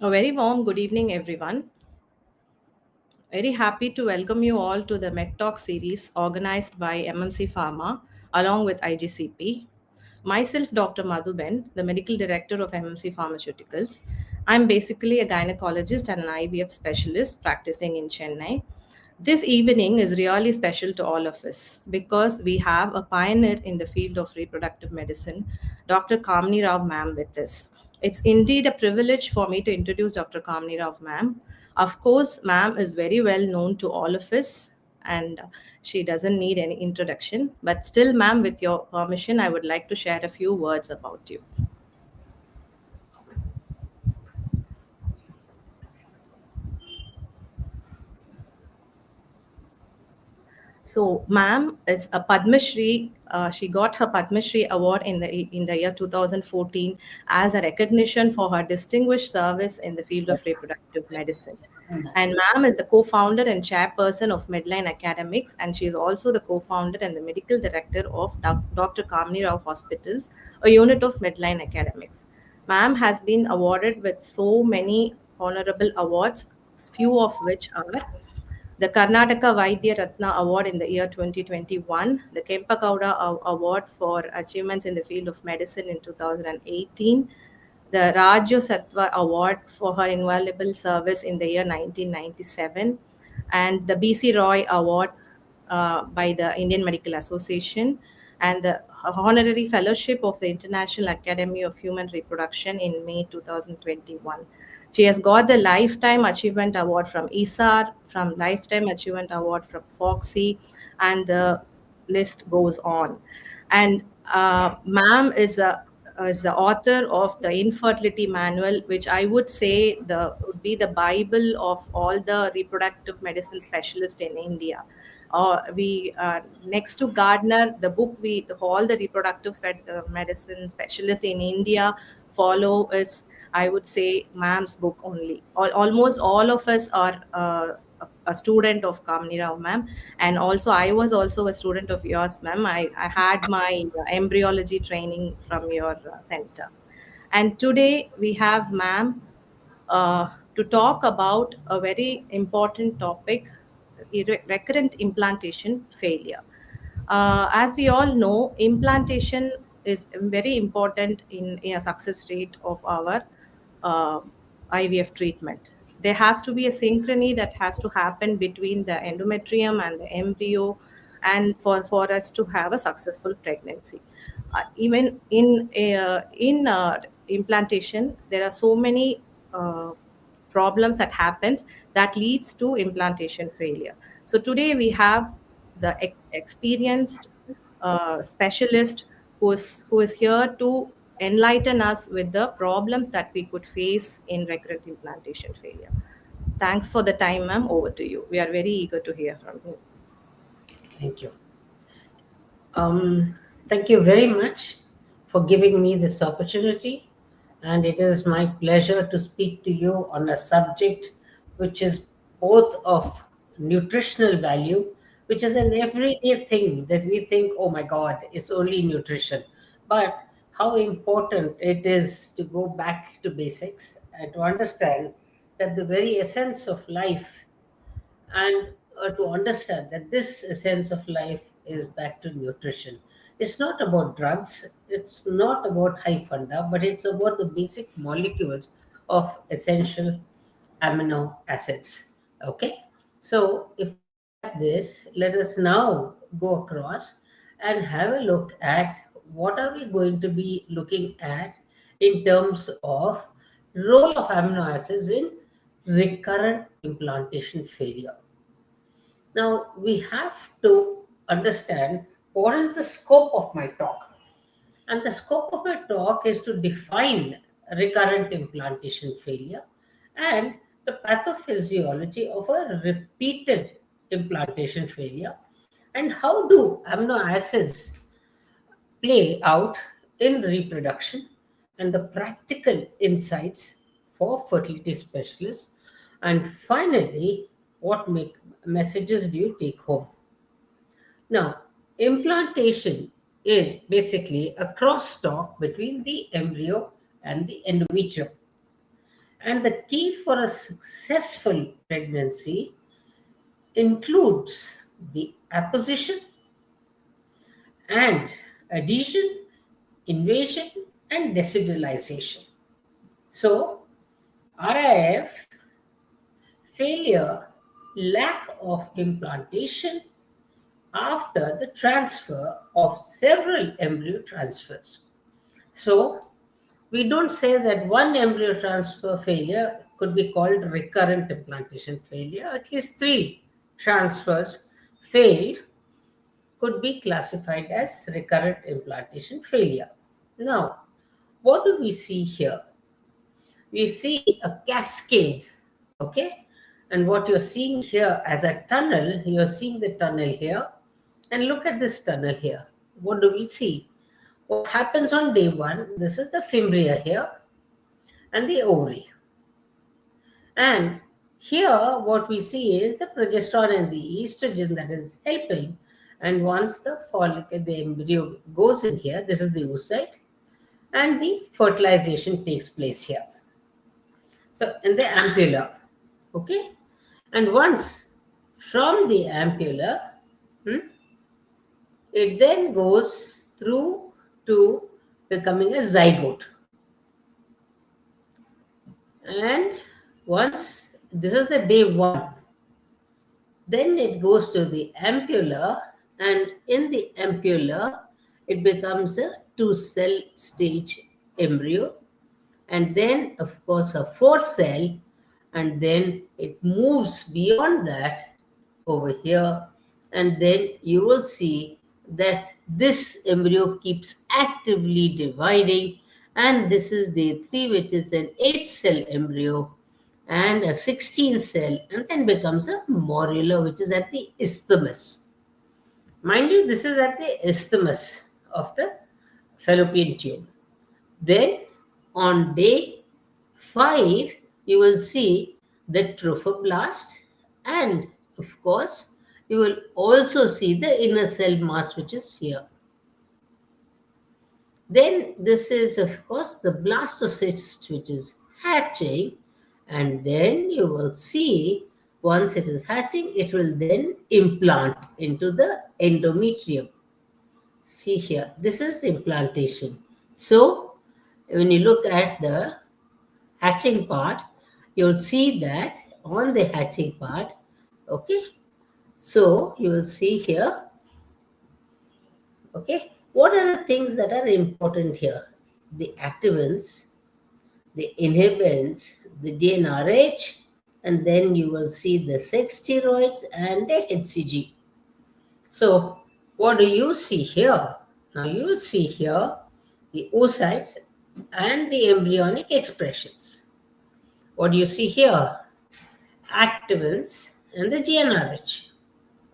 A very warm good evening, everyone. Very happy to welcome you all to the MedTalk series organized by MMC Pharma along with IGCP. Myself, Dr. Madhuben, the Medical Director of MMC Pharmaceuticals. I'm basically a gynecologist and an IVF specialist practicing in Chennai. This evening is really special to all of us because we have a pioneer in the field of reproductive medicine, Dr. Kamini Rao ma'am, with us. It's indeed a privilege for me to introduce Dr. Kamini Rao ma'am. Of course, ma'am is very well known to all of us and she doesn't need any introduction. But still, ma'am, with your permission, I would like to share a few words about you. So, ma'am is a Padma Shri. She got her Padma Shri award in the year 2014 as a recognition for her distinguished service in the field of reproductive medicine. And ma'am is the co-founder and chairperson of Medline Academics, and she is also the co-founder and the medical director of Dr. Kamini Rao Hospitals, a unit of Medline Academics. Ma'am has been awarded with so many honorable awards, few of which are the Karnataka Vaidya Ratna Award in the year 2021, the Kempagowda Award for Achievements in the Field of Medicine in 2018, the Rajyo Sattva Award for her invaluable service in the year 1997, and the BC Roy Award by the Indian Medical Association, and the Honorary Fellowship of the International Academy of Human Reproduction in May 2021. She has got the Lifetime Achievement Award from ESAR, from Lifetime Achievement Award from Foxy, and the list goes on. And ma'am is the author of the Infertility Manual, which I would say would be the Bible of all the reproductive medicine specialists in India. We Next to Gardner, the book all the reproductive medicine specialists in India follow is, I would say, ma'am's book only. Almost all of us are a student of Kamini Rao ma'am, and also I was also a student of yours, ma'am. I had my embryology training from your center, and today we have ma'am to talk about a very important topic, recurrent implantation failure. As we all know, implantation is very important in a success rate of our uh, IVF treatment. There has to be a synchrony that has to happen between the endometrium and the embryo, and for us to have a successful pregnancy. Even in implantation, there are so many problems that happens that leads to implantation failure. So today we have the experienced specialist who is here to enlighten us with the problems that we could face in recurrent implantation failure. Thanks for the time, ma'am. Over to you. We are very eager to hear from you. Thank you. Um, Thank you very much for giving me this opportunity. And it is my pleasure to speak to you on a subject which is both of nutritional value, which is an everyday thing that we think, oh my God, it's only nutrition. But how important it is to go back to basics and to understand that the very essence of life and to understand that this essence of life is back to nutrition. It's not about drugs, it's not about high funda, but it's about the basic molecules of essential amino acids. Okay, so if we look at this, let us now go across and have a look at what are we going to be looking at in terms of role of amino acids in recurrent implantation failure. Now, we have to understand what is the scope of my talk. And the scope of my talk is to define recurrent implantation failure and the pathophysiology of a repeated implantation failure, and how do amino acids play out in reproduction, and the practical insights for fertility specialists, and finally, what messages do you take home? Now, implantation is basically a crosstalk between the embryo and the endometrium. And the key for a successful pregnancy includes the apposition and adhesion, invasion, and decidualization. So, RIF, failure, lack of implantation after the transfer of several embryo transfers. So, we don't say that one embryo transfer failure could be called recurrent implantation failure. At least three transfers failed could be classified as recurrent implantation failure. Now, what do we see here? We see a cascade, okay? And what you're seeing here as a tunnel, you're seeing the tunnel here. And look at this tunnel here. What do we see? What happens on day one? This is the fimbria here and the ovary. And here, what we see is the progesterone and the estrogen that is helping. And once the follicle, the embryo goes in here, this is the oocyte, and the fertilization takes place here. So, in the ampulla, okay? And once from the ampulla, it then goes through to becoming a zygote. And once this is the day one, then it goes to the ampulla, and in the ampulla, it becomes a two-cell stage embryo, and then, of course, a four-cell, and then it moves beyond that over here, and then you will see that this embryo keeps actively dividing, and this is day 3, which is an 8-cell embryo and a 16-cell, and then becomes a morula, which is at the isthmus. Mind you, this is at the isthmus of the fallopian tube. Then on day 5, you will see the trophoblast, and of course, you will also see the inner cell mass, which is here. Then this is, of course, the blastocyst, which is hatching, and then you will see once it is hatching, it will then implant into the endometrium. See here, this is implantation. So, when you look at the hatching part, you'll see that on the hatching part, okay, so you will see here, okay, what are the things that are important here? The activins, the inhibins, the DNRH, and then you will see the sex steroids and the HCG. So, what do you see here? Now, you will see here the oocytes and the embryonic expressions. What do you see here? Activins and the GnRH.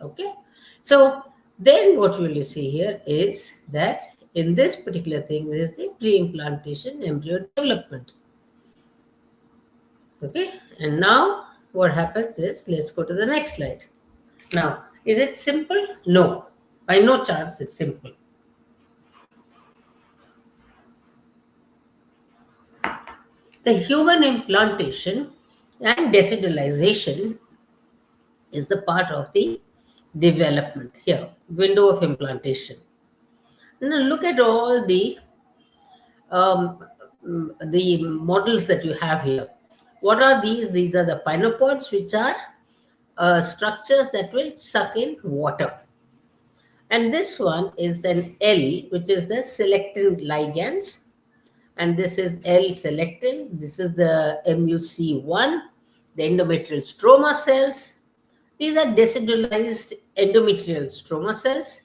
Okay. So, then what will you see here is that in this particular thing, there is the pre-implantation embryo development. Okay. And now, what happens is, let's go to the next slide. Now, is it simple? No. By no chance it's simple. The human implantation and decidualization is the part of the development here, window of implantation. Now look at all the models that you have here. What are these? These are the pinopods, which are structures that will suck in water. And this one is an L, which is the selectin ligands. And this is L-selectin. This is the MUC1, the endometrial stroma cells. These are decidualized endometrial stroma cells.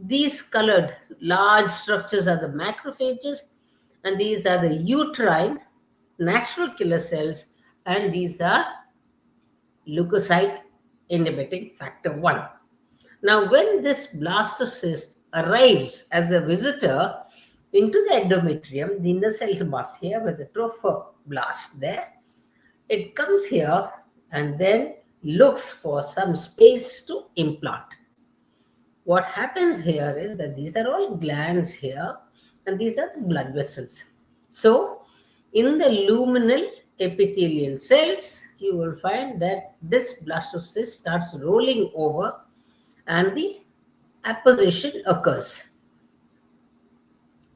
These colored large structures are the macrophages, and these are the uterine natural killer cells, and these are leukocyte inhibiting factor 1. Now, when this blastocyst arrives as a visitor into the endometrium, the inner cell mass here with the trophoblast there, it comes here and then looks for some space to implant. What happens here is that these are all glands here, and these are the blood vessels. So, In the luminal epithelial cells, you will find that this blastocyst starts rolling over and the apposition occurs.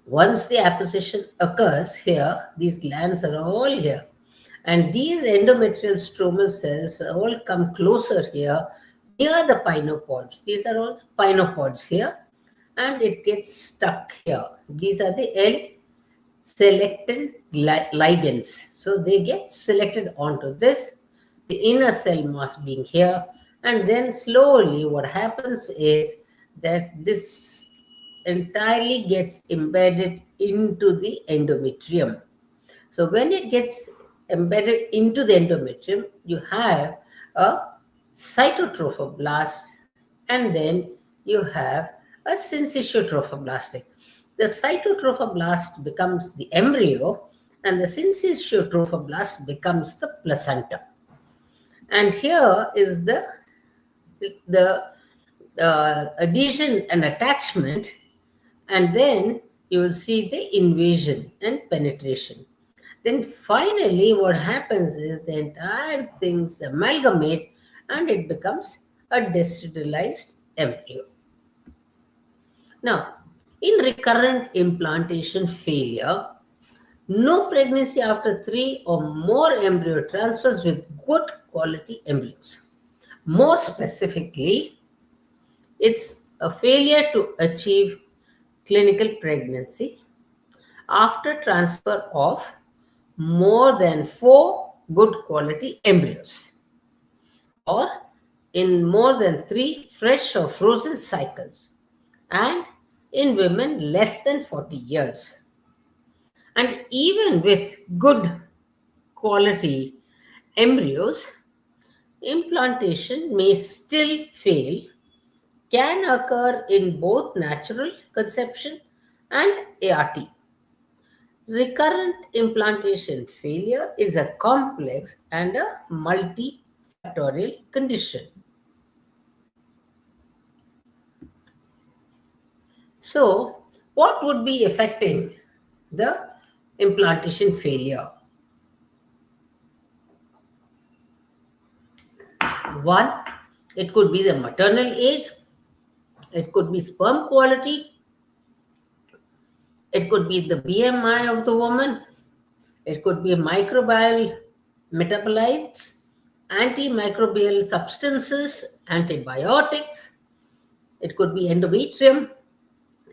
Once the apposition occurs here, these glands are all here. And these endometrial stromal cells all come closer here near the pinopods. These are all pinopods here. And it gets stuck here. These are the L-selectin ligands. So they get selected onto this, the inner cell mass being here. And then slowly what happens is that this entirely gets embedded into the endometrium. So when it gets embedded into the endometrium, you have a cytotrophoblast and then you have a syncytiotrophoblastic. The cytotrophoblast becomes the embryo and the syncytiotrophoblastic becomes the placenta. And here is the adhesion and attachment, and then you will see the invasion and penetration. Then finally what happens is the entire things amalgamate and it becomes a decidalized embryo. Now, in recurrent implantation failure, no pregnancy after 3 or more embryo transfers with good quality embryos. More specifically, it's a failure to achieve clinical pregnancy after transfer of more than 4 good quality embryos or in more than 3 fresh or frozen cycles and in women less than 40 years. And even with good quality embryos, implantation may still fail, can occur in both natural conception and ART. Recurrent implantation failure is a complex and a multifactorial condition. So, what would be affecting the implantation failure? One, it could be the maternal age, it could be sperm quality, it could be the BMI of the woman, it could be microbial metabolites, antimicrobial substances, antibiotics, it could be endometrium,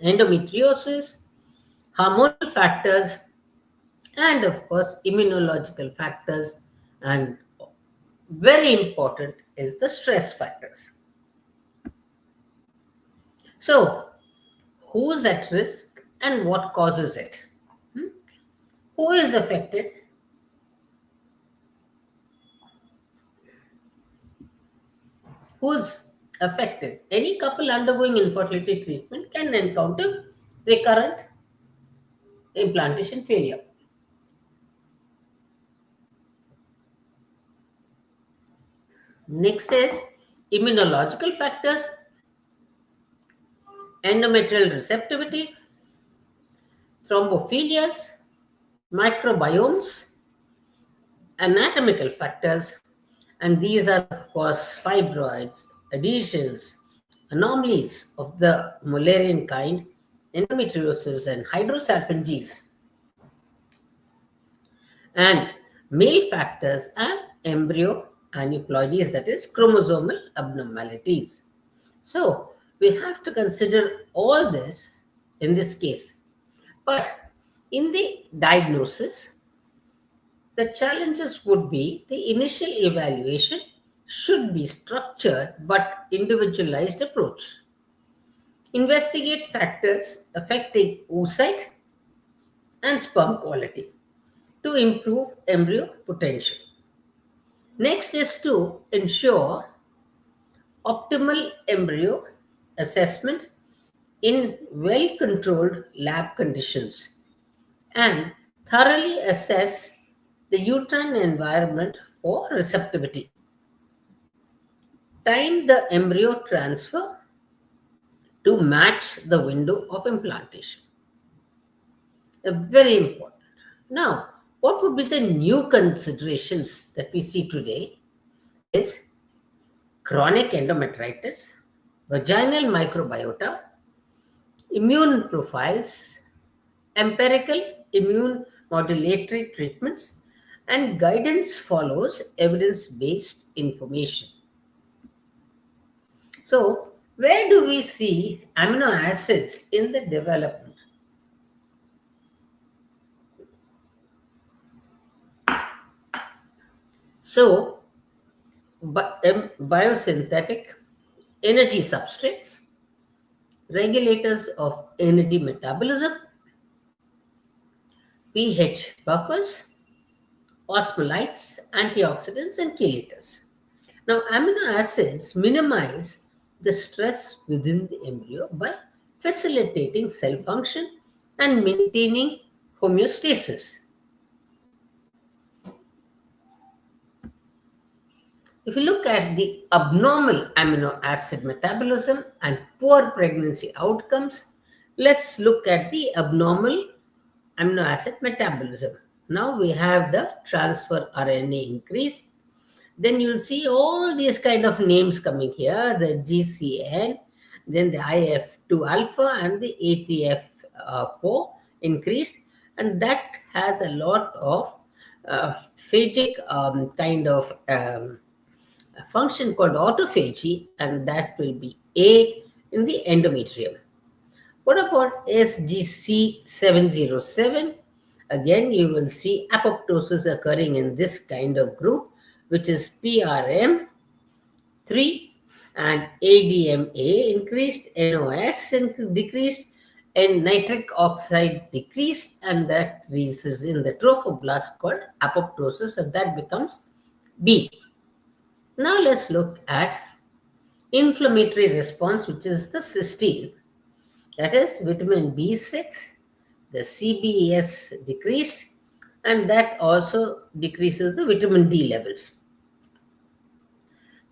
endometriosis, hormonal factors, and of course, immunological factors. And very important is the stress factors. So, who's at risk and what causes it? Who is affected? Who's affected? Any couple undergoing infertility treatment can encounter recurrent implantation failure. Next is immunological factors, endometrial receptivity, thrombophilias, microbiomes, anatomical factors, and these are, of course, fibroids, adhesions, anomalies of the Mullerian kind, endometriosis, and hydrosalpinges. And male factors are embryo aneuploidies, that is, chromosomal abnormalities. So, we have to consider all this in this case. But in the diagnosis, the challenges would be the initial evaluation should be structured but individualized approach. Investigate factors affecting oocyte and sperm quality to improve embryo potential. Next is to ensure optimal embryo assessment in well-controlled lab conditions and thoroughly assess the uterine environment for receptivity. Time the embryo transfer to match the window of implantation. Very important. Now, What would be the new considerations that we see today is chronic endometritis, vaginal microbiota, immune profiles, empirical immune modulatory treatments, and guidance follows evidence based information. So, where do we see amino acids in the development? So, biosynthetic energy substrates, regulators of energy metabolism, pH buffers, osmolytes, antioxidants, and chelators. Now, amino acids minimize the stress within the embryo by facilitating cell function and maintaining homeostasis. If you look at the abnormal amino acid metabolism and poor pregnancy outcomes, let's look at the abnormal amino acid metabolism. Now we have the transfer RNA increase. Then you'll see all these kind of names coming here, the GCN, then the IF2 alpha and the ATF4 increase, and that has a lot of phagic kind of a function called autophagy, and that will be A in the endometrium. What about SGC707? Again, you will see apoptosis occurring in this kind of group, which is PRM3 and ADMA increased, NOS decreased, and nitric oxide decreased, and that releases in the trophoblast called apoptosis, and that becomes B. Now let's look at inflammatory response, which is the cysteine. That is vitamin B6, the CBS decreased, and that also decreases the vitamin D levels.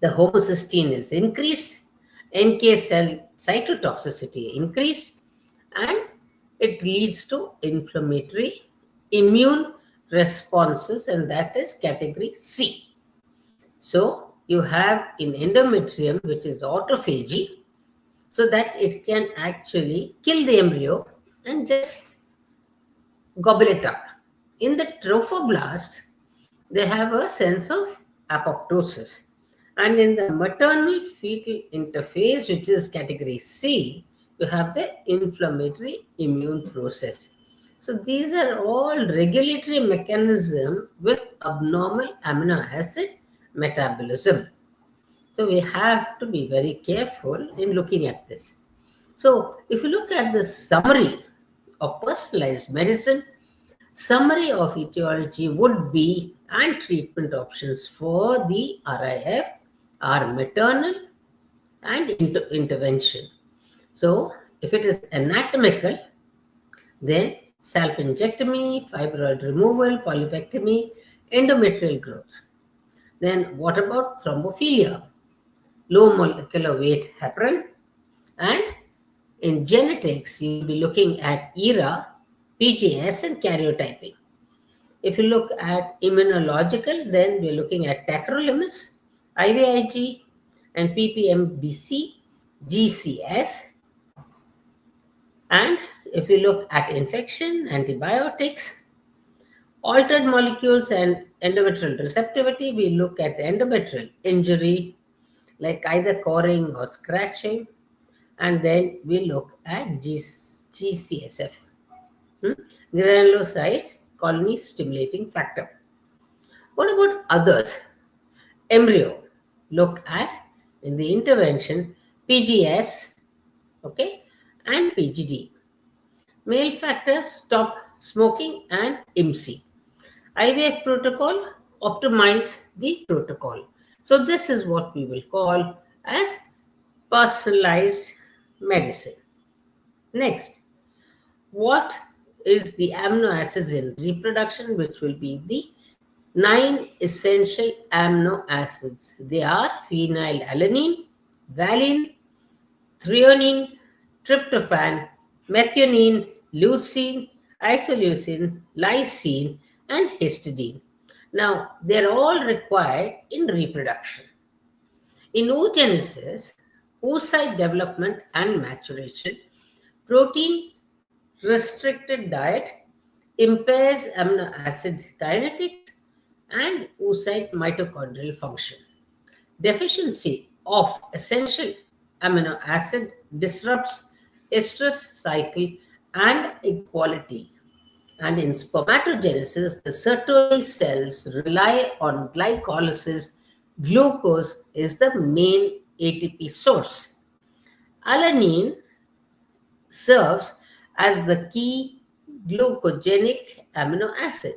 The homocysteine is increased, NK cell cytotoxicity increased, and it leads to inflammatory immune responses, and that is category C. So you have in endometrium, which is autophagy, so that it can actually kill the embryo and just gobble it up. In the trophoblast, they have a sense of apoptosis. And in the maternal fetal interface, which is category C, you have the inflammatory immune process. So these are all regulatory mechanism with abnormal amino acid metabolism. So we have to be very careful in looking at this. So if you look at the summary of personalized medicine, summary of etiology would be and treatment options for the RIF are maternal and intervention. So if it is anatomical, then salpingectomy, fibroid removal, polypectomy, endometrial growth. Then what about thrombophilia? Low molecular weight heparin. And in genetics, you'll be looking at ERA, PGS, and karyotyping. If you look at immunological, then we're looking at tacrolimus, IVIG, and PPMBC, GCS. And if you look at infection, antibiotics, altered molecules, and endometrial receptivity, we look at endometrial injury, like either coring or scratching, and then we look at GCSF, granulocyte colony stimulating factor. What about others? Embryo, look at in the intervention PGS, okay, and PGD. Male factor, stop smoking, and IMSI. IVF protocol, optimize the protocol. So this is what we will call as personalized medicine. Next, what is the amino acids in reproduction, which will be the 9 essential amino acids. They are phenylalanine, valine, threonine, tryptophan, methionine, leucine, isoleucine, lysine, and histidine. Now, they're all required in reproduction. In oogenesis, oocyte development and maturation, protein restricted diet impairs amino acid kinetics and oocyte mitochondrial function. Deficiency of essential amino acid disrupts estrous cycle and equality. And in spermatogenesis, the Sertoli cells rely on glycolysis. Glucose is the main ATP source. Alanine serves as the key glucogenic amino acid.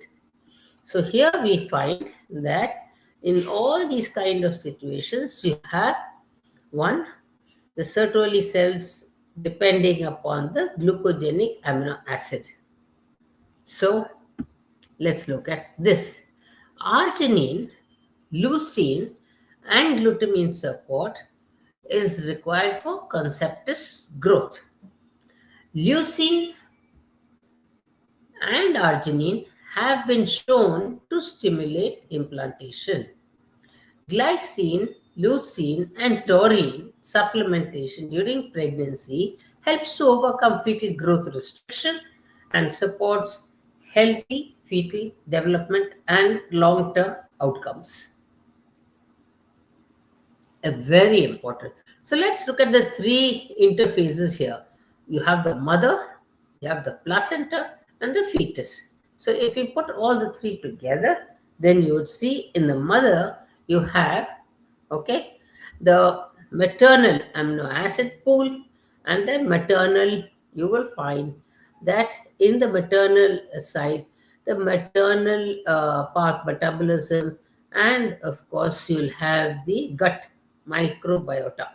So here we find that in all these kind of situations, you have one, the Sertoli cells depending upon the glucogenic amino acid. So let's look at this. Arginine, leucine, and glutamine support is required for conceptus growth. Leucine and arginine have been shown to stimulate implantation. Glycine, leucine, and taurine supplementation during pregnancy helps to overcome fetal growth restriction and supports healthy fetal development and long-term outcomes. Very important. So let's look at the three interfaces here. You have the mother, you have the placenta, and the fetus. So if you put all the three together, then you would see in the mother you have, okay, the maternal amino acid pool, and then maternal, you will find that in the maternal side, the maternal part metabolism, and of course you'll have the gut microbiota.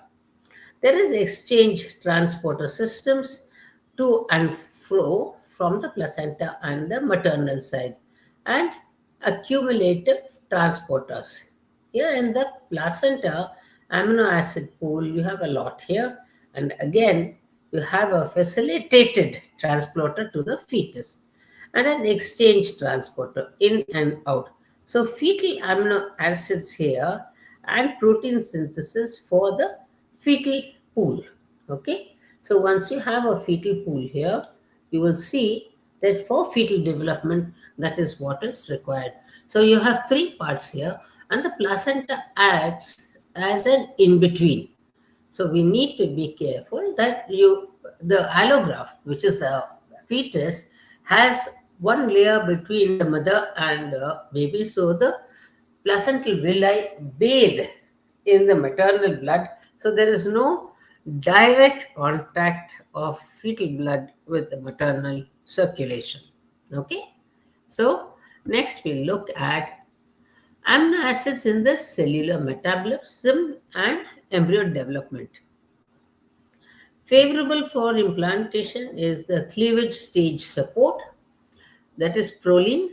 There is exchange transporter systems to and fro from the placenta and the maternal side, and accumulative transporters. Here in the placenta amino acid pool, you have a lot here, and again you have a facilitated transporter to the fetus and an exchange transporter in and out. So fetal amino acids here and protein synthesis for the fetal pool. Okay, so once you have a fetal pool here, you will see that for fetal development, that is what is required. So you have three parts here, and the placenta acts as an in-between. So we need to be careful that the allograft, which is the fetus, has one layer between the mother and the baby. So the placental villi bathe in the maternal blood. So there is no direct contact of fetal blood with the maternal circulation. Okay. So next we look at amino acids in the cellular metabolism and embryo development. Favorable for implantation is the cleavage stage support, that is proline,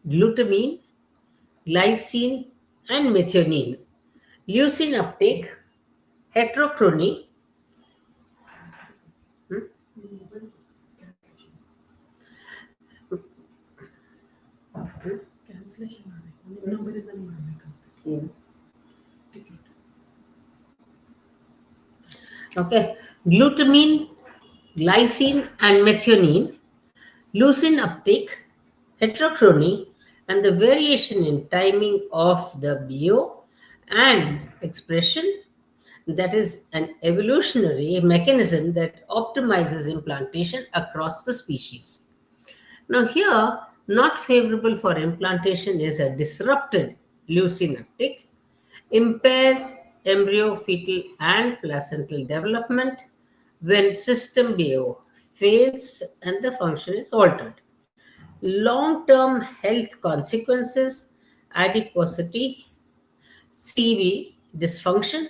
glutamine, glycine, and methionine. Leucine uptake, heterochrony, hmm, hmm, okay, glutamine, glycine, and methionine, leucine uptake, heterochrony, and the variation in timing of the BO and expression, that is an evolutionary mechanism that optimizes implantation across the species. Now here, not favorable for implantation is a disrupted leucine uptake, impairs embryo, fetal, and placental development when system BO fails and the function is altered. Long-term health consequences, adiposity, CV dysfunction,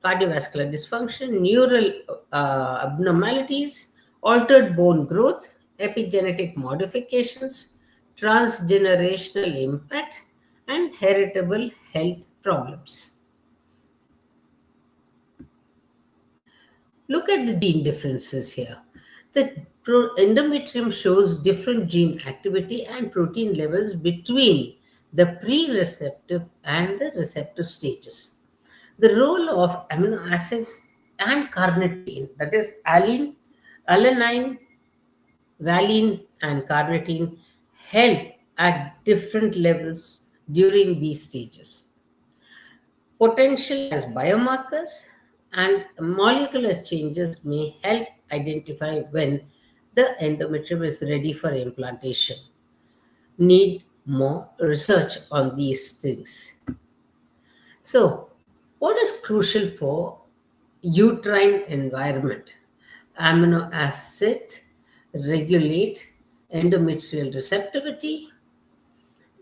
cardiovascular dysfunction, neural abnormalities, altered bone growth, epigenetic modifications, transgenerational impact, and heritable health problems. Look at the gene differences here. The Endometrium shows different gene activity and protein levels between the pre-receptive and the receptive stages. The role of amino acids and carnitine, that is alanine, valine, and carnitine, help at different levels during these stages. Potential as biomarkers and molecular changes may help identify when the endometrium is ready for implantation. Need more research on these things. So, what is crucial for uterine environment? Amino acid regulate endometrial receptivity,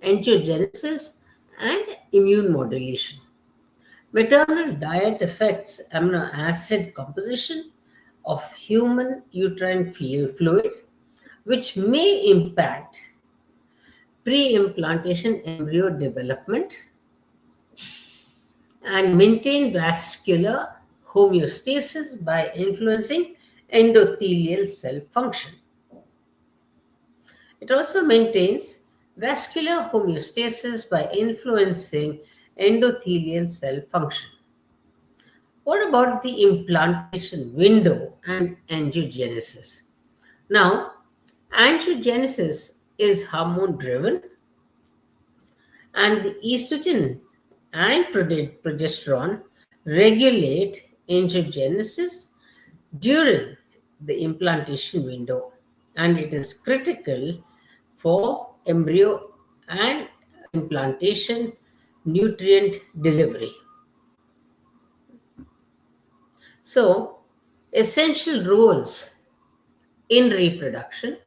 angiogenesis, and immune modulation. Maternal diet affects amino acid composition of human uterine fluid, which may impact pre-implantation embryo development and maintain vascular homeostasis by influencing endothelial cell function. It also maintains vascular homeostasis by influencing endothelial cell function. What about the implantation window and angiogenesis? Now, angiogenesis is hormone driven, and the estrogen and progesterone regulate angiogenesis during the implantation window, and it is critical for embryo and implantation nutrient delivery. So, essential roles in reproduction: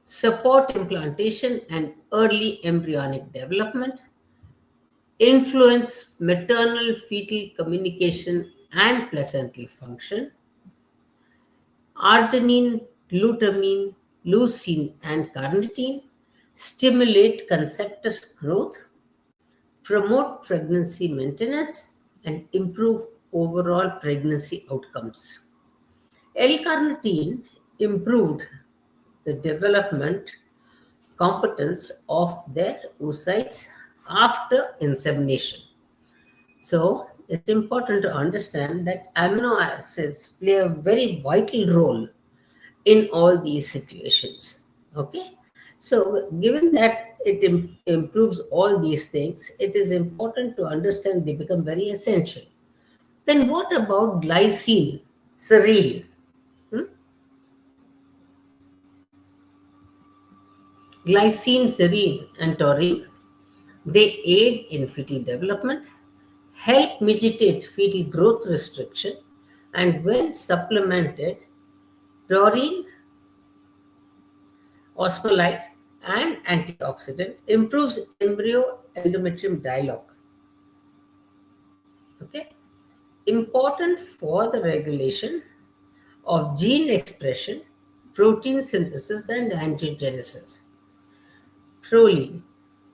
support implantation and early embryonic development, influence maternal fetal communication and placental function, arginine, glutamine, leucine, and carnitine stimulate conceptus growth, promote pregnancy maintenance, and improve overall pregnancy outcomes. L-carnitine improved the development competence of their oocytes after insemination. So, it's important to understand that amino acids play a very vital role in all these situations. Okay, so given that it improves all these things, it is important to understand they become very essential. Then what about glycine, serine? Hmm? Glycine, serine, and taurine, they aid in fetal development, help mitigate fetal growth restriction, and when supplemented, taurine, osmolalite, and antioxidant improves embryo endometrium dialogue. Okay, important for the regulation of gene expression, protein synthesis, and angiogenesis. Proline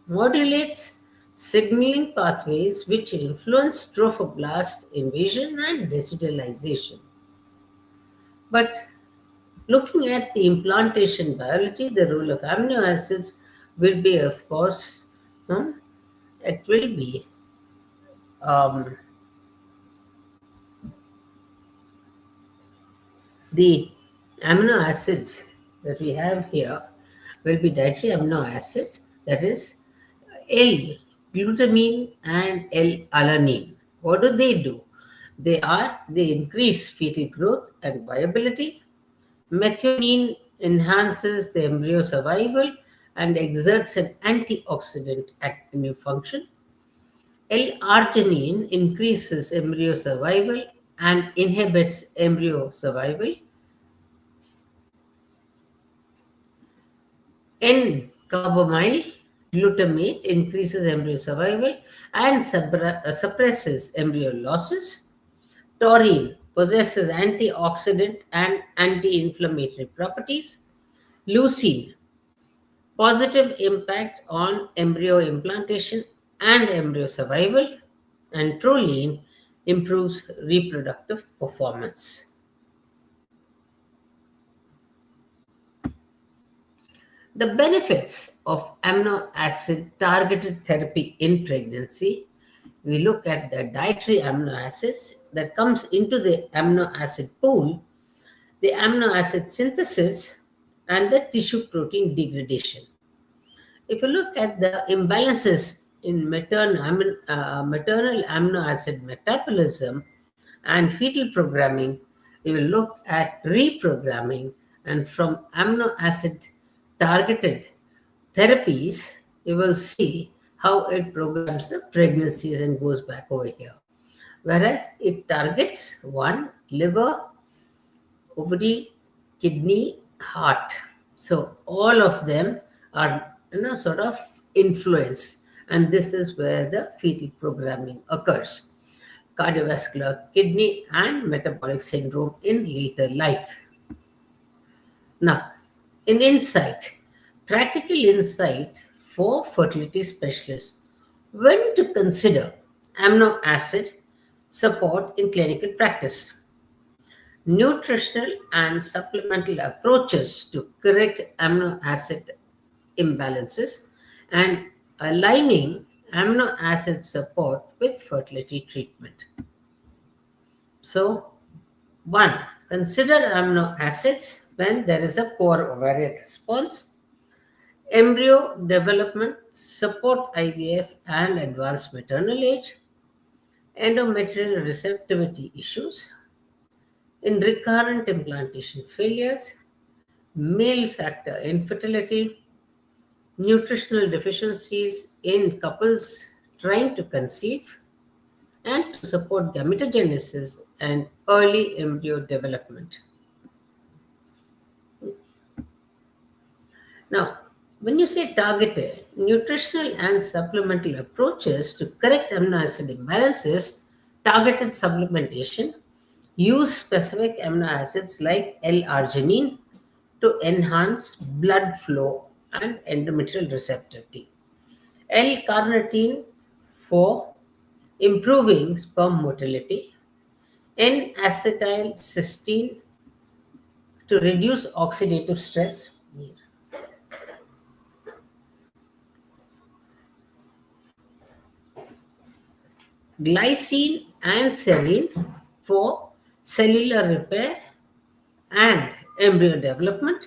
modulates signaling pathways which influence trophoblast invasion and residualization. But looking at the implantation biology, the role of amino acids will be, of course, it will be um, the amino acids that we have here will be dietary amino acids, that is L glutamine and L alanine. What do? They increase fetal growth and viability. Methionine enhances the embryo survival and exerts an antioxidant active function. L-arginine increases embryo survival and inhibits embryo survival. N-carbamyl glutamate increases embryo survival and suppresses embryo losses. Taurine possesses antioxidant and anti-inflammatory properties. Leucine, positive impact on embryo implantation and embryo survival. And proline improves reproductive performance. The benefits of amino acid targeted therapy in pregnancy. We look at the dietary amino acids that comes into the amino acid pool, the amino acid synthesis, and the tissue protein degradation. If you look at the imbalances in maternal amino acid metabolism and fetal programming, we will look at reprogramming, and from amino acid targeted therapies, you will see how it programs the pregnancies and goes back over here. Whereas it targets one liver, ovary, kidney, heart. So all of them are sort of influence, and this is where the fetal programming occurs. Cardiovascular, kidney, and metabolic syndrome in later life. Now, in insight, practical insight for fertility specialists when to consider amino acid support in clinical practice. Nutritional and supplemental approaches to correct amino acid imbalances and aligning amino acid support with fertility treatment. So, one, consider amino acids when there is a poor ovarian response, embryo development, support IVF and advanced maternal age, endometrial receptivity issues, in recurrent implantation failures, male factor infertility, nutritional deficiencies in couples trying to conceive, and to support gametogenesis and early embryo development. Now, when you say targeted, nutritional and supplemental approaches to correct amino acid imbalances, targeted supplementation, use specific amino acids like L-arginine to enhance blood flow and endometrial receptivity. L-carnitine for improving sperm motility. N-acetylcysteine to reduce oxidative stress. Glycine and serine for cellular repair and embryo development.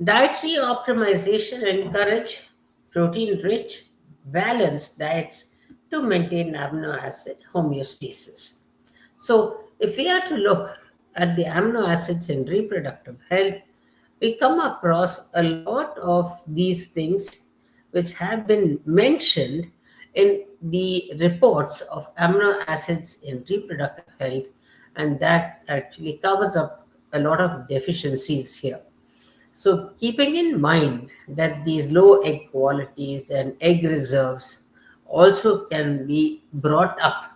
Dietary optimization encourage protein-rich, balanced diets to maintain amino acid homeostasis. So, if we are to look at the amino acids in reproductive health, we come across a lot of these things which have been mentioned in the reports of amino acids in reproductive health, and that actually covers up a lot of deficiencies here. So, keeping in mind that these low egg qualities and egg reserves also can be brought up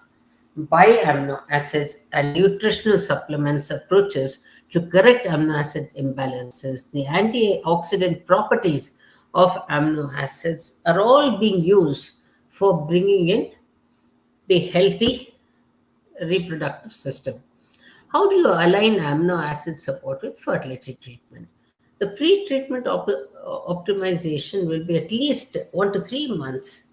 by amino acids and nutritional supplements approaches to correct amino acid imbalances, the antioxidant properties of amino acids are all being used for bringing in the healthy reproductive system. How do you align amino acid support with fertility treatment? The pre-treatment optimization will be at least 1 to 3 months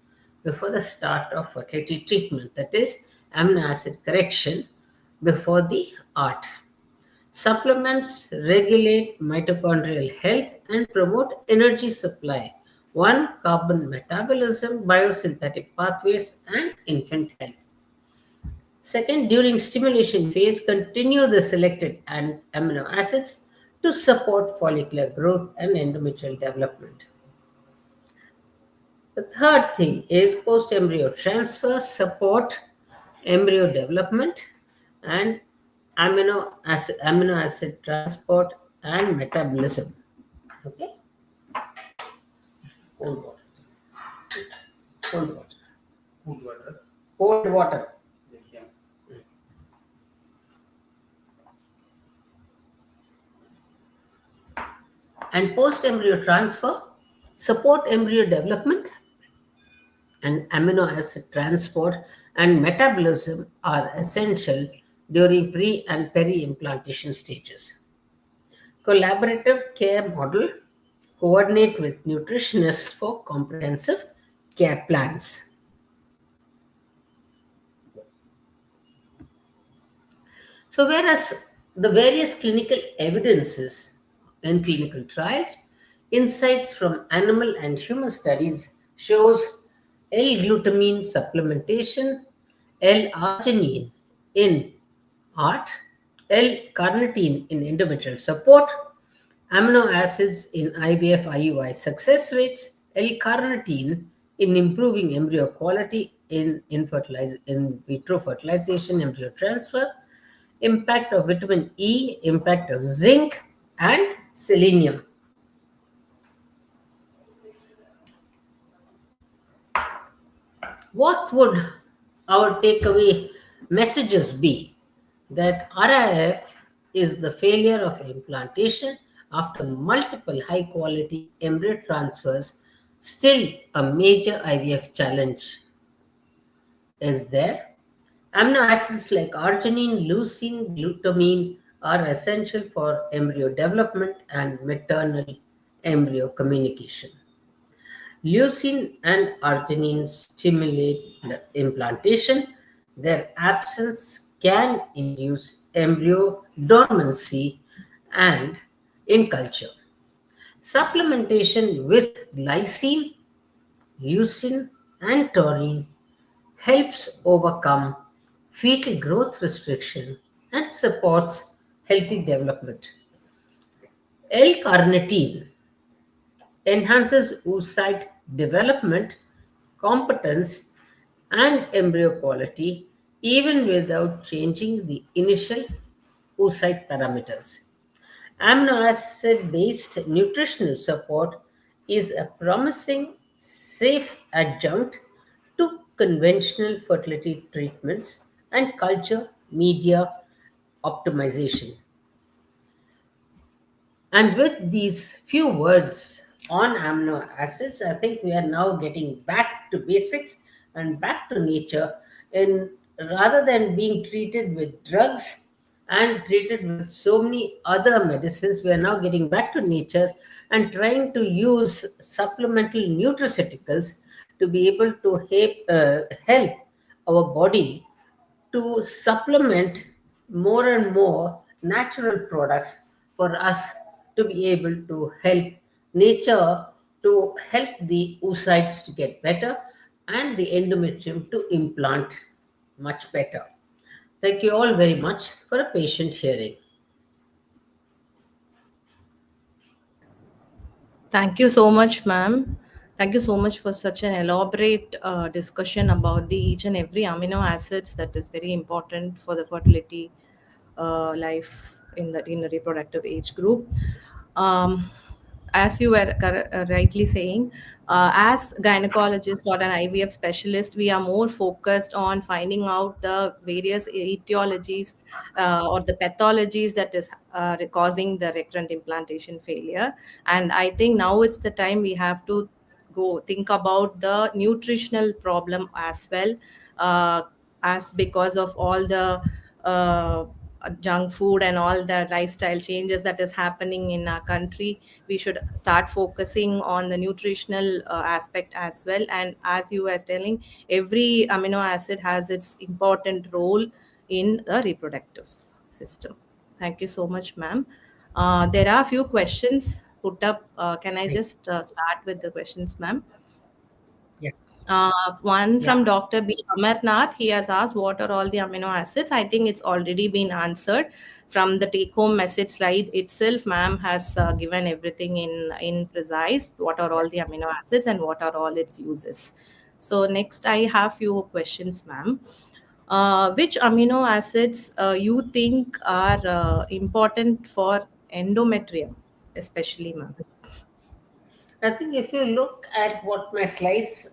before the start of fertility treatment, that is, amino acid correction before the ART. Supplements regulate mitochondrial health and promote energy supply, one carbon metabolism, biosynthetic pathways, and infant health. Second, during stimulation phase, continue the selected amino acids to support follicular growth and endometrial development. The third thing is post-embryo transfer, support embryo development and amino acid transport and metabolism. Okay, cold water, cold water, Cool water. cold water. Yes, yeah. And post-embryo transfer, support embryo development, and amino acid transport and metabolism are essential during pre and peri-implantation stages. Collaborative care model, coordinate with nutritionists for comprehensive care plans. So, whereas the various clinical evidences in clinical trials, insights from animal and human studies shows L-glutamine supplementation, L-arginine in art, L-carnitine in endometrial support, amino acids in IVF IUI success rates, L-carnitine in improving embryo quality in vitro fertilization, embryo transfer, impact of vitamin E, impact of zinc and selenium. What would our takeaway messages be? That RIF is the failure of implantation after multiple high quality embryo transfers, still a major IVF challenge is there. Amino acids like arginine, leucine, glutamine are essential for embryo development and maternal embryo communication. Leucine and arginine stimulate the implantation. Their absence can induce embryo dormancy and in culture. Supplementation with glycine, leucine, and taurine helps overcome fetal growth restriction and supports healthy development. L-carnitine enhances oocyte development, competence, and embryo quality even without changing the initial oocyte parameters. Amino acid based nutritional support is a promising, safe adjunct to conventional fertility treatments and culture media optimization. And with these few words on amino acids, I think we are now getting back to basics and back to nature. In rather than being treated with drugs and treated with so many other medicines, we are now getting back to nature and trying to use supplemental nutraceuticals to be able to help our body to supplement more and more natural products for us to be able to help nature to help the oocytes to get better and the endometrium to implant much better. Thank you all very much for a patient hearing. Thank you so much, ma'am. Thank you so much for such an elaborate discussion about the each and every amino acids that is very important for the fertility life in the reproductive age group. Um, as you were rightly saying, as gynecologist or an IVF specialist, we are more focused on finding out the various etiologies or the pathologies that is causing the recurrent implantation failure. And I think now it's the time we have to go think about the nutritional problem as well, uh, as because of all the junk food and all the lifestyle changes that is happening in our country. We should start focusing on the nutritional aspect as well. And as you were telling, every amino acid has its important role in the reproductive system. Thank you so much, ma'am. There are a few questions put up. Can I Thank just start with the questions, ma'am? Yeah, One yeah, from Dr. B. Amarnath. He has asked, what are all the amino acids? I think it's already been answered from the take home message slide itself. Ma'am has given everything in precise. What are yeah. all the amino acids and what are all its uses? So, next, I have few questions, ma'am. Which amino acids you think are important for endometrium, especially, ma'am? I think if you look at what my slides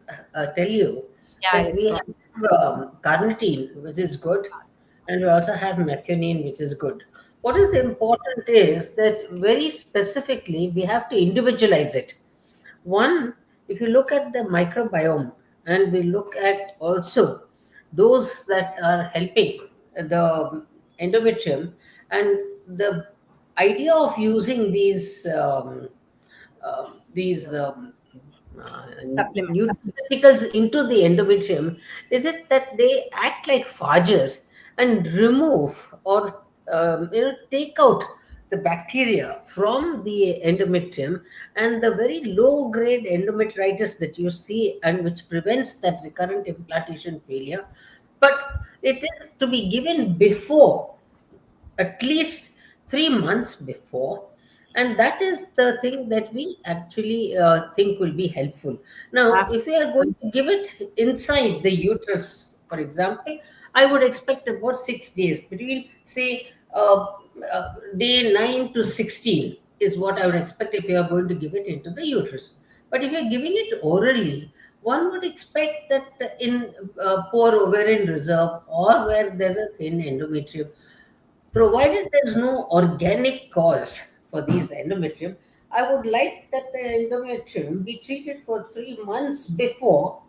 tell you, Yeah, that we it's all. have carnitine, which is good, and we also have methionine, which is good. What is important is that very specifically we have to individualize it. One, if you look at the microbiome and we look at also those that are helping the endometrium, and the idea of using these these Supplements. nutraceuticals into the endometrium is it that they act like phages and remove or take out the bacteria from the endometrium, and the very low grade endometritis that you see and which prevents that recurrent implantation failure. But it is to be given before, at least 3 months before, and that is the thing that we actually think will be helpful. Now if we are going to give it inside the uterus, for example, I would expect about 6 days, between say day 9 to 16 is what I would expect if you are going to give it into the uterus. But if you're giving it orally, one would expect that in poor ovarian reserve or where there's a thin endometrium, provided there's no organic cause for these endometrium, I would like that the endometrium be treated for 3 months before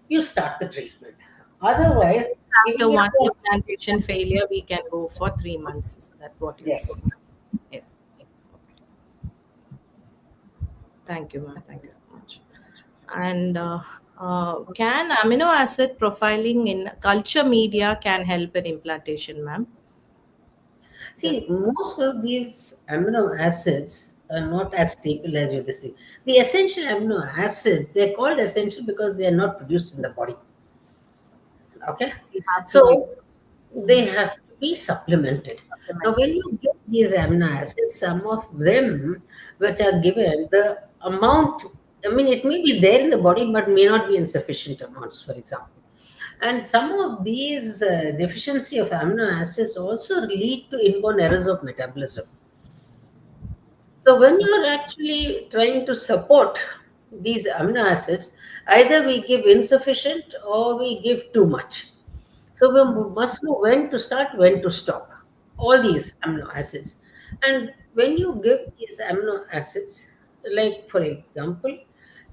you start the treatment. Otherwise, After giving it one for implantation failure, we can go for 3 months. So that's what you yes. told. Yes. Thank you, ma'am. Thank you so much. And can amino acid profiling in culture media can help in implantation, ma'am? See, Just most of these amino acids are not as stable as you think. The essential amino acids, they're called essential because they are not produced in the body. Okay, we have to give so they have to be supplemented. Now when supplemented. you give these amino acids, some of them which are given, the amount, I mean, it may be there in the body but may not be in sufficient amounts, for example. And some of these deficiency of amino acids also lead to inborn errors of metabolism. So when you're actually trying to support these amino acids, either we give insufficient or we give too much. So we must know when to start, when to stop. All these amino acids. And when you give these amino acids, like for example,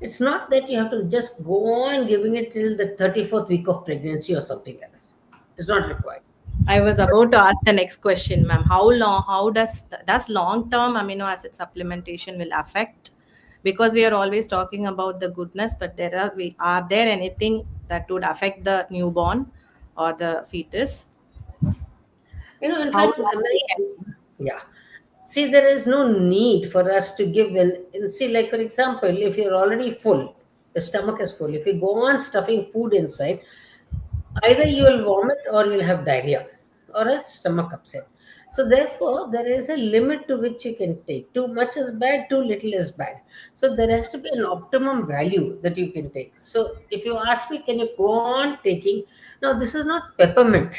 it's not that you have to just go on giving it till the 34th week of pregnancy or something like that. It's not required. I was about to ask the next question, ma'am. How long? How does long-term amino acid supplementation will affect? Because we are always talking about the goodness, but are there anything that would affect the newborn or the fetus? In How fact, long we can? yeah. See, there is no need for us to give see, like for example, if you're already full, your stomach is full. If you go on stuffing food inside, either you will vomit or you'll have diarrhea or a stomach upset. So therefore, there is a limit to which you can take. Too much is bad, too little is bad. So there has to be an optimum value that you can take. So if you ask me, can you go on taking? Now, this is not peppermint.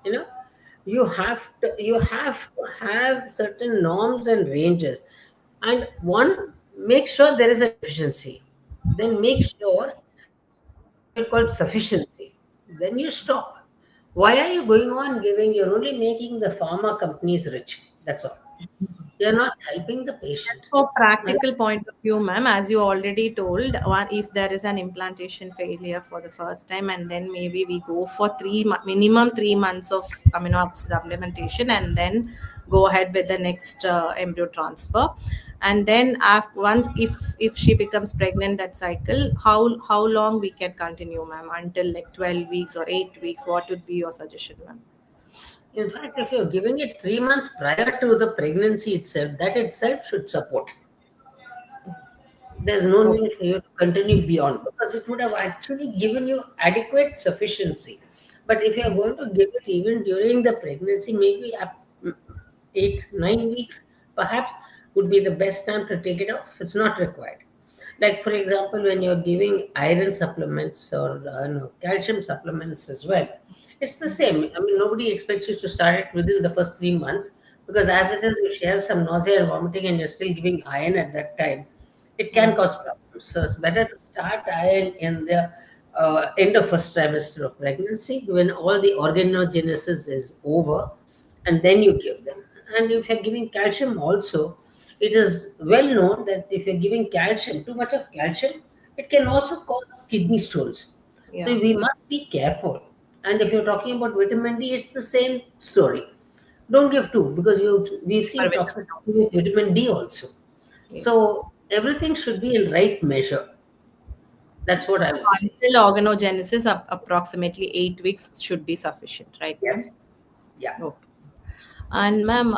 You know, you have to have certain norms and ranges, and one, make sure there is a deficiency, then make sure there is what you call sufficiency, then you stop. Why are you going on giving? You're only making the pharma companies rich, that's all. You're not helping the patient. Just for And practical point of view, ma'am, as you already told, one if there is an implantation failure for the first time, and then maybe we go for minimum 3 months of amino acid supplementation, and then go ahead with the next embryo transfer, and then once if she becomes pregnant, that cycle, how long we can continue, ma'am, until like 12 weeks or 8 weeks? What would be your suggestion, ma'am? in fact, if you're giving it 3 months prior to the pregnancy itself, that itself should support. There's no Okay. need for you to continue beyond, because it would have actually given you adequate sufficiency. But if you are going to give it even during the pregnancy, maybe 8, 9 weeks perhaps would be the best time to take it off. It's not required. Like for example, when you're giving iron supplements or calcium supplements as well, it's the same. I mean, nobody expects you to start it within the first 3 months, because as it is, if she has some nausea and vomiting and you're still giving iron at that time, it can cause problems. So it's better to start iron in the end of first trimester of pregnancy, when all the organogenesis is over, and then you give them. And if you're giving calcium also, it is well known that if you're giving calcium, too much of calcium, it can also cause kidney stones. So Yeah. we must be careful. And if you're talking about vitamin D, it's the same story. Don't give two, because we've seen Supervision toxicity with doses. vitamin D also. Yes. So everything should be in right measure. That's what I would say. Until organogenesis, approximately 8 weeks should be sufficient, right, ma'am? Yes. Yeah. Okay. And ma'am,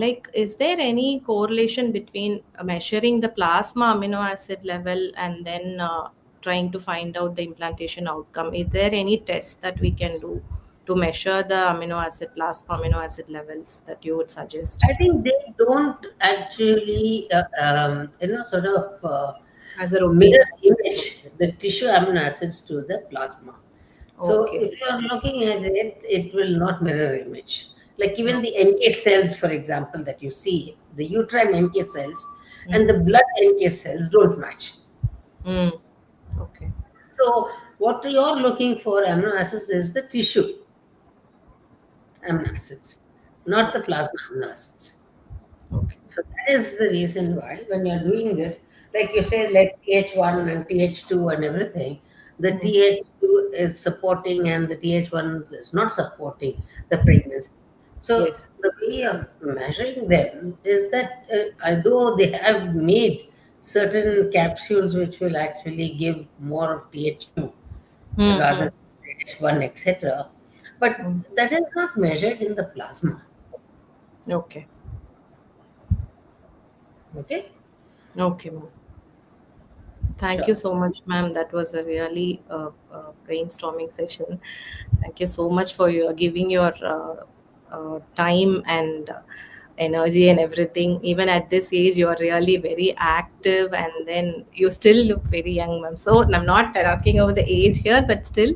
like, is there any correlation between measuring the plasma amino acid level and then trying to find out the implantation outcome? Is there any test that we can do to measure the plasma amino acid levels that you would suggest I think they don't actually, sort of as a routine? mirror image the tissue amino acids to the plasma. So Okay. if you are looking at it, it will not mirror image. Like even No. the NK cells, for example, that you see, the uterine NK cells and Mm. the blood NK cells don't match. Mm. Okay. So what you're looking for amino acids is the tissue amino acids, not the Okay. plasma amino acids. Okay. So that is the reason why when you're doing this, like you say, like TH1 and TH2 and everything, the Mm. TH2 is supporting and the TH1 is not supporting the pregnancy. So Yes. the way of measuring them is that although they have made certain capsules which will actually give more of TH2 rather Mm-hmm. than TH1, etc., but Mm. that is not measured in the plasma. Okay. Okay, Okay, ma'am. Thank you sure. so much, ma'am. That was a really brainstorming session. Thank you so much for your giving your time and energy and everything. Even at this age, you are really very active, and then you still look very young, ma'am. So I'm not talking about the age here, but still,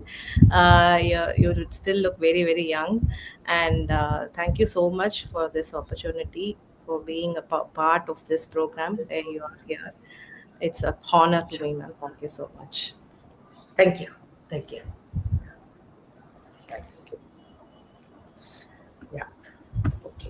you would still look very, very young. And thank you so much for this opportunity for being a part of this program. You are here. It's a honor to Sure. me, ma'am. Thank you so much. Thank you. Thank you.